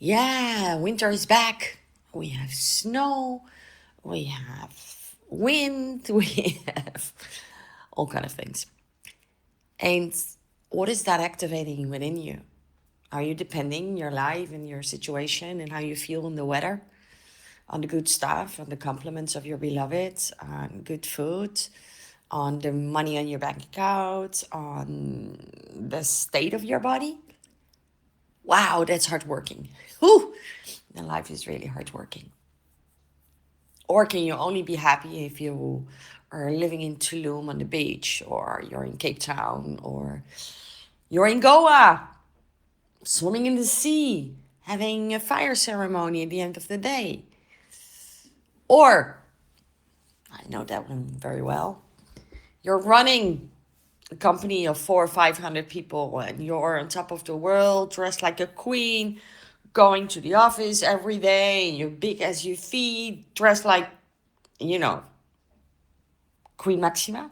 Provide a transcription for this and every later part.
Yeah, winter is back. We have snow, we have wind, we have all kind of things. And what is that activating within you? Are you depending your life and your situation and how you feel in the weather, on the good stuff, on the compliments of your beloved, on good food, on the money on your bank account, on the state of your body? Wow, that's hard working. Whew, and life is really hard working. Or can you only be happy if you are living in Tulum on the beach, or you're in Cape Town, or you're in Goa, swimming in the sea, having a fire ceremony at the end of the day? Or, I know that one very well, you're running a company of 400 or 500 people and you're on top of the world, dressed like a queen, going to the office every day, in your big SUV, dressed like, you know, Queen Maxima.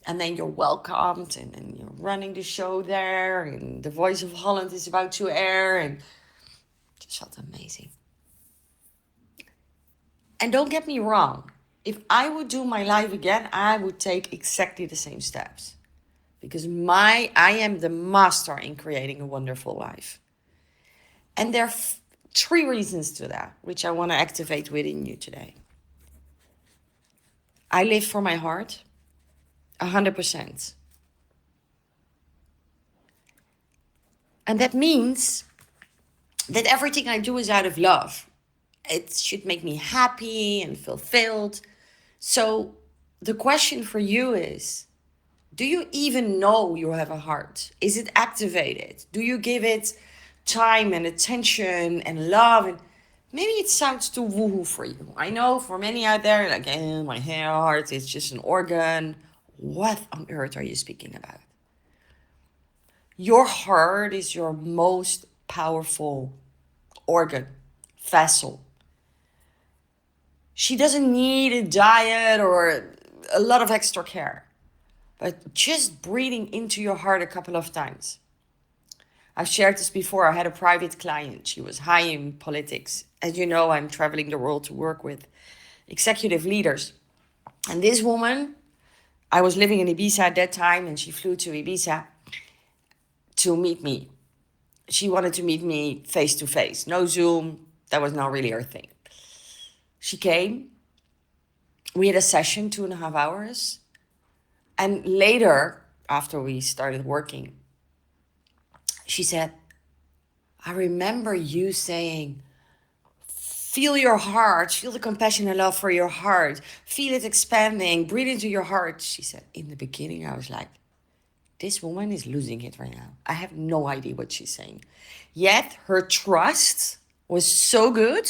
And then you're welcomed, and then you're running the show there, and the Voice of Holland is about to air, and it just felt amazing. And don't get me wrong, if I would do my life again, I would take exactly the same steps, because I am the master in creating a wonderful life. And there are three reasons to that, which I want to activate within you today. I live for my heart, 100%. And that means that everything I do is out of love. It should make me happy and fulfilled. So the question for you is, do you even know you have a heart? Is it activated? Do you give it time and attention and love? And maybe it sounds too woohoo for you. I know for many out there, like, my heart is just an organ. What on earth are you speaking about? Your heart is your most powerful organ, vessel. She doesn't need a diet or a lot of extra care, but just breathing into your heart a couple of times. I've shared this before. I had a private client. She was high in politics. As you know, I'm traveling the world to work with executive leaders. And this woman, I was living in Ibiza at that time, and she flew to Ibiza to meet me. She wanted to meet me face to face, no Zoom. That was not really her thing. She came. We had a session, 2.5 hours. And later, after we started working, she said, I remember you saying, feel your heart, feel the compassion and love for your heart, feel it expanding, breathe into your heart. She said, in the beginning, I was like, this woman is losing it right now. I have no idea what she's saying. Yet her trust was so good.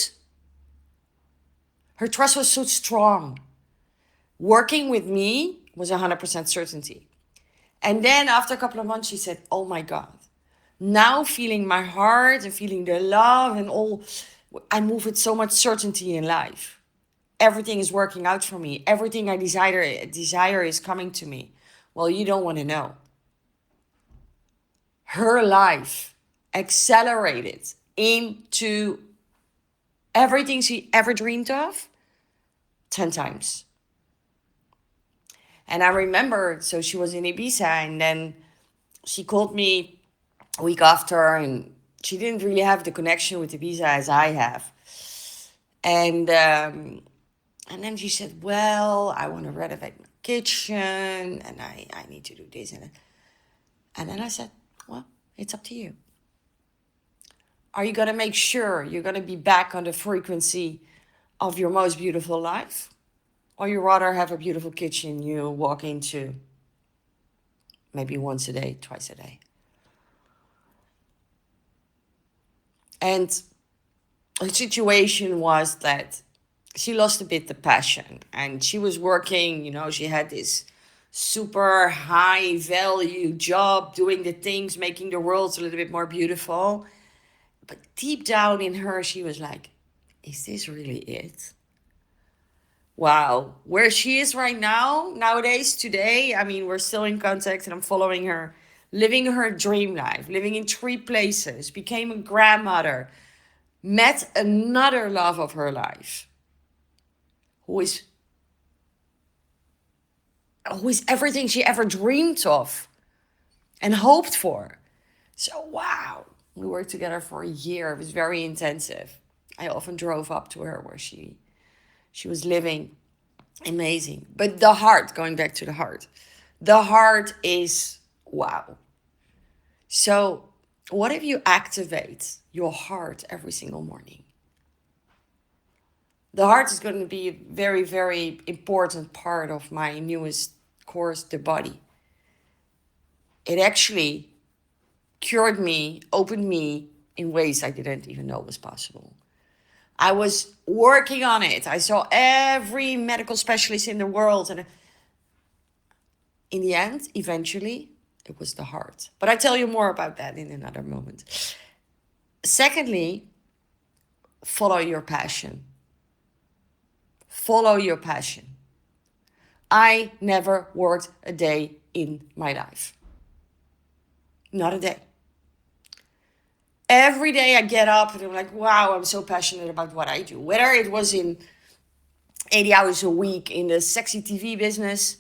Her trust was so strong. Working with me was 100% certainty. And then after a couple of months, she said, oh my God, now feeling my heart and feeling the love and all, I move with so much certainty in life. Everything is working out for me. Everything I desire is coming to me. Well, you don't want to know. Her life accelerated into everything she ever dreamed of 10 times. And I remember, so she was in Ibiza, and then she called me a week after, and she didn't really have the connection with Ibiza as I have. And then she said, well, I want to renovate my kitchen, and I need to do this. And then I said, well, it's up to you. Are you going to make sure you're going to be back on the frequency of your most beautiful life? Or you rather have a beautiful kitchen you walk into maybe once a day, twice a day? And the situation was that she lost a bit the passion, and she was working, she had this super high value job, doing the things, making the world a little bit more beautiful. But deep down in her, she was like, is this really it? Wow. Where she is right now, nowadays, today, I mean, we're still in contact and I'm following her, living her dream life, living in 3 places, became a grandmother, met another love of her life who is everything she ever dreamed of and hoped for. So, wow, we worked together for a year. It was very intensive. I often drove up to her where she was living. Amazing. But the heart, going back to the heart is wow. So, what if you activate your heart every single morning? The heart is going to be a very, very important part of my newest course, The Body. It actually cured me, opened me in ways I didn't even know was possible. I was working on it. I saw every medical specialist in the world. And in the end, eventually, it was the heart. But I tell you more about that in another moment. Secondly, follow your passion. Follow your passion. I never worked a day in my life. Not a day. Every day I get up and I'm like, wow, I'm so passionate about what I do. Whether it was in 80 hours a week in the sexy TV business,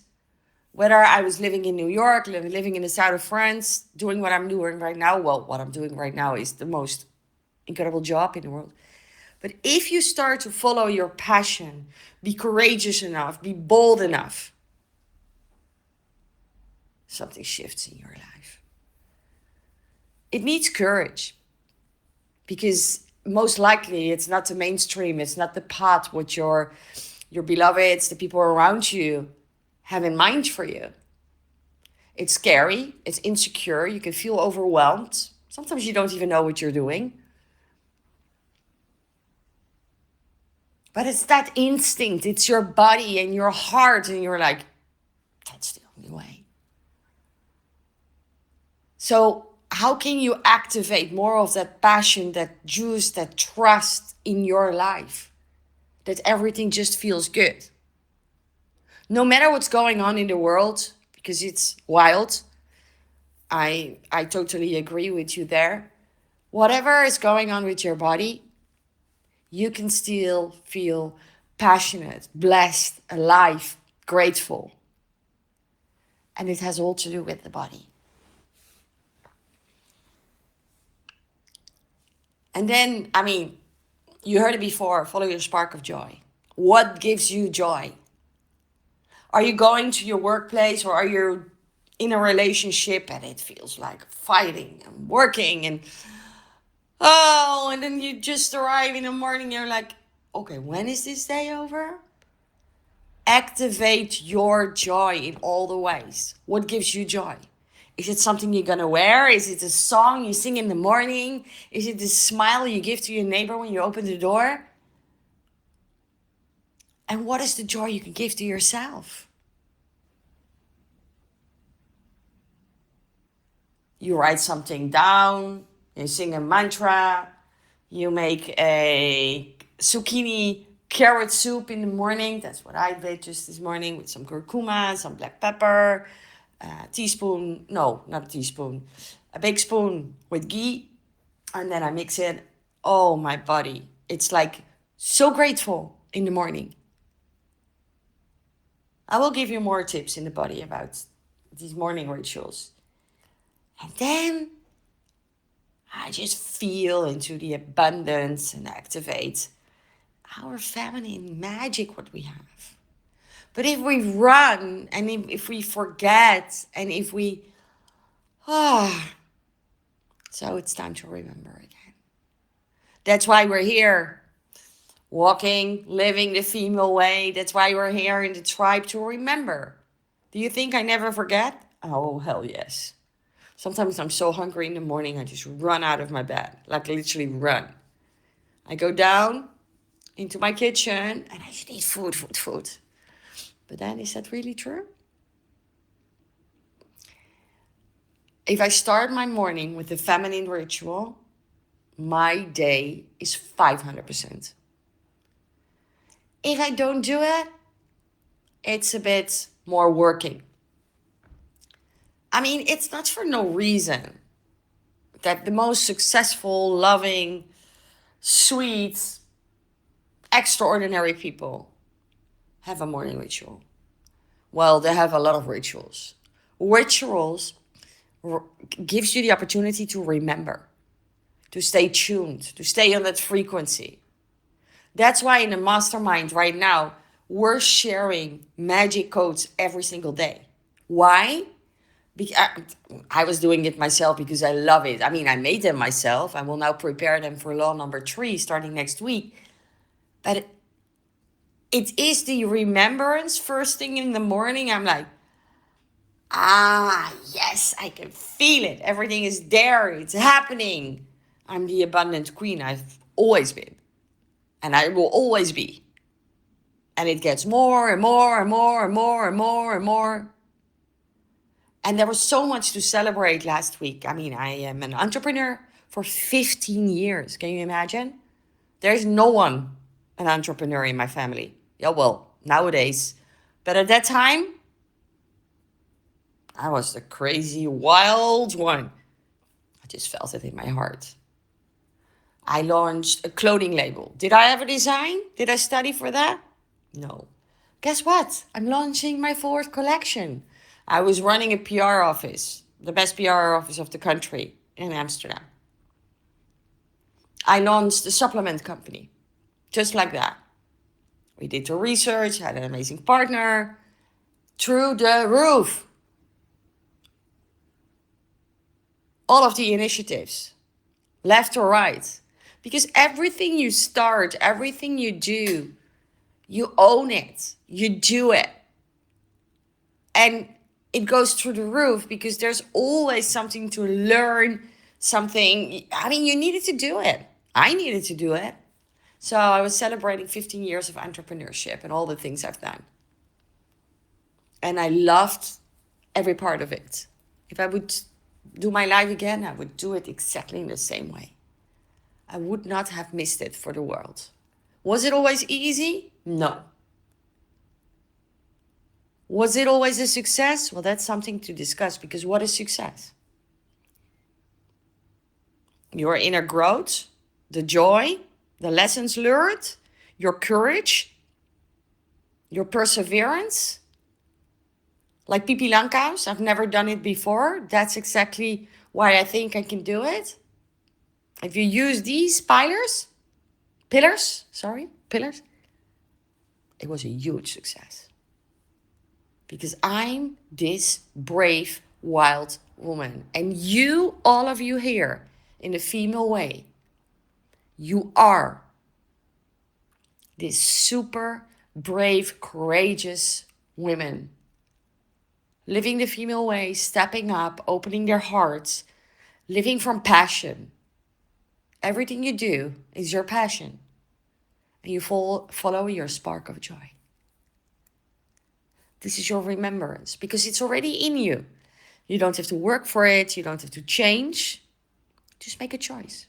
whether I was living in New York, living in the south of France, doing what I'm doing right now. Well, what I'm doing right now is the most incredible job in the world. But if you start to follow your passion, be courageous enough, be bold enough, something shifts in your life. It needs courage because most likely it's not the mainstream, it's not the path what your beloveds, the people around you have in mind for you. It's scary, it's insecure, you can feel overwhelmed. Sometimes you don't even know what you're doing. But it's that instinct, it's your body and your heart, and you're like, that's the only way. So how can you activate more of that passion, that juice, that trust in your life? That everything just feels good. No matter what's going on in the world, because it's wild. I totally agree with you there. Whatever is going on with your body, you can still feel passionate, blessed, alive, grateful. And it has all to do with the body. And then, I mean, you heard it before, follow your spark of joy. What gives you joy? Are you going to your workplace, or are you in a relationship and it feels like fighting and working and and then you just arrive in the morning, you're like, okay, when is this day over? Activate your joy in all the ways. What gives you joy? Is it something you're gonna wear? Is it a song you sing in the morning? Is it the smile you give to your neighbor when you open the door? And what is the joy you can give to yourself? You write something down, you sing a mantra, you make a zucchini carrot soup in the morning. That's what I did just this morning with some curcuma, some black pepper, a teaspoon, no, not a teaspoon, a big spoon with ghee. And then I mix it. Oh, my body. It's like so grateful in the morning. I will give you more tips in the body about these morning rituals. And then I just feel into the abundance and activate our feminine magic, what we have. But if we run and if we forget and if we, so it's time to remember again. That's why we're here, walking, living the female way. That's why we're here in the tribe, to remember. Do you think I never forget? Oh, hell yes. Sometimes I'm so hungry in the morning, I just run out of my bed, like literally run. I go down into my kitchen and I just need food. But then, is that really true? If I start my morning with a feminine ritual, my day is 500%. If I don't do it, it's a bit more working. I mean, it's not for no reason that the most successful, loving, sweet, extraordinary people have a morning ritual? Well, they have a lot of rituals. Rituals gives you the opportunity to remember, to stay tuned, to stay on that frequency. That's why in the mastermind right now, we're sharing magic codes every single day. Why? I was doing it myself because I love it. I mean, I made them myself. I will now prepare them for law number 3 starting next week. But it is the remembrance first thing in the morning. I'm like, yes, I can feel it. Everything is there. It's happening. I'm the abundant queen. I've always been. And I will always be. And it gets more and more and more and more and more and more. And there was so much to celebrate last week. I mean, I am an entrepreneur for 15 years. Can you imagine? There's no one an entrepreneur in my family. Yeah, well, nowadays. But at that time, I was the crazy, wild one. I just felt it in my heart. I launched a clothing label. Did I ever design? Did I study for that? No. Guess what? I'm launching my 4th collection. I was running a PR office, the best PR office of the country in Amsterdam. I launched a supplement company, just like that. We did the research, had an amazing partner, through the roof. All of the initiatives, left or right. Because everything you start, everything you do, you own it, you do it. And it goes through the roof because there's always something to learn, something. I mean, you needed to do it. I needed to do it. So I was celebrating 15 years of entrepreneurship and all the things I've done. And I loved every part of it. If I would do my life again, I would do it exactly in the same way. I would not have missed it for the world. Was it always easy? No. Was it always a success? Well, that's something to discuss, because what is success? Your inner growth, the joy, the lessons learned, your courage, your perseverance. Like Pipi Langkous, I've never done it before. That's exactly why I think I can do it. If you use these pillars, it was a huge success. Because I'm this brave, wild woman. And you, all of you here, in the female way, you are this super brave, courageous women. Living the female way, stepping up, opening their hearts, living from passion. Everything you do is your passion. And you follow your spark of joy. This is your remembrance, because it's already in you. You don't have to work for it. You don't have to change. Just make a choice.